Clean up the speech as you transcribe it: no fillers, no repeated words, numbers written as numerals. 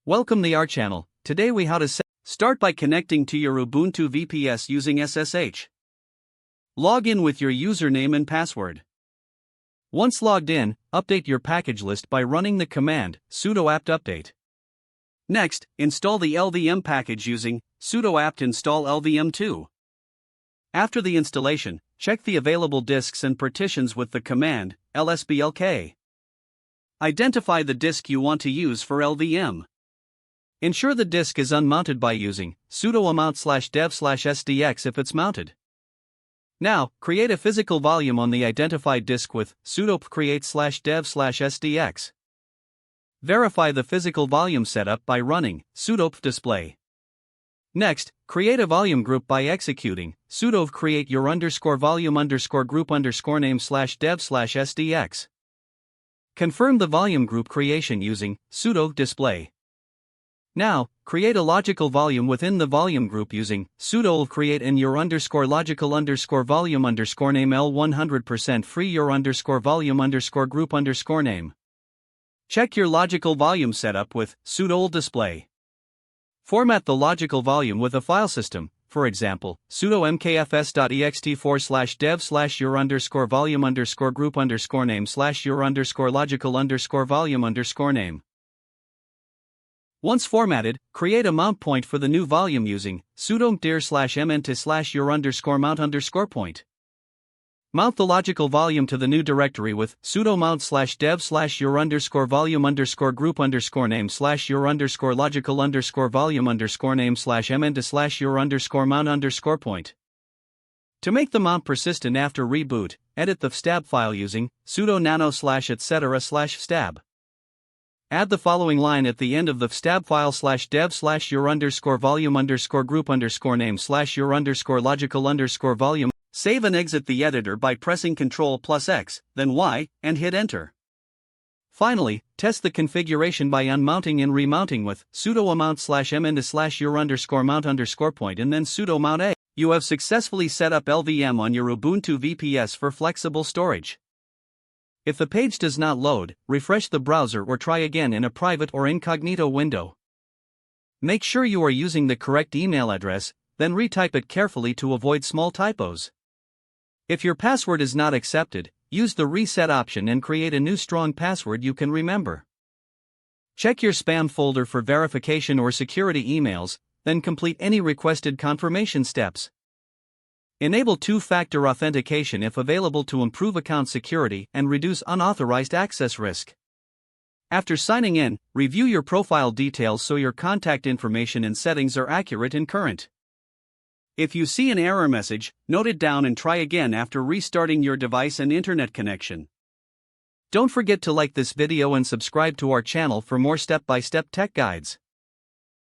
Welcome to our channel. Today we how to start by connecting to your Ubuntu VPS using SSH. Log in with your username and password. Once logged in, update your package list by running the command sudo apt update. Next, install the LVM package using sudo apt install LVM2. After the installation, check the available disks and partitions with the command lsblk. Identify the disk you want to use for LVM. Ensure the disk is unmounted by using sudo amount/dev/sdx if it's mounted. Now, create a physical volume on the identified disk with sudo create/dev/sdx. Verify the physical volume setup by running sudo display. Next, create a volume group by executing sudo create your _volume_group_name/dev/sdx. Confirm the volume group creation using sudo display. Now, create a logical volume within the volume group using sudo create in your _logical_volume_name L100% free your _volume_group_name. Check your logical volume setup with sudo display. Format the logical volume with a file system, for example, sudo mkfs.ext4/dev/your_volume_group_name/your_logical_volume_name. Once formatted, create a mount point for the new volume using sudo dir/mnt/your_mount_point. Mount the logical volume to the new directory with sudo mount/dev/your_volume_group_name/your_logical_volume_name/mnt/your_mount_point. To make the mount persistent after reboot, edit the stab file using sudo nano/etc/stab. Add the following line at the end of the stab file /dev/your_volume_group_name/your_logical_volume. Save and exit the editor by pressing Ctrl+X, then Y, and hit Enter. Finally, test the configuration by unmounting and remounting with sudo amount/mnt/your_mount_point and then sudo mount a. You have successfully set up LVM on your Ubuntu VPS for flexible storage. If the page does not load, refresh the browser or try again in a private or incognito window. Make sure you are using the correct email address, then retype it carefully to avoid small typos. If your password is not accepted, use the reset option and create a new strong password you can remember. Check your spam folder for verification or security emails, then complete any requested confirmation steps. Enable two-factor authentication if available to improve account security and reduce unauthorized access risk. After signing in, review your profile details so your contact information and settings are accurate and current. If you see an error message, note it down and try again after restarting your device and internet connection. Don't forget to like this video and subscribe to our channel for more step-by-step tech guides.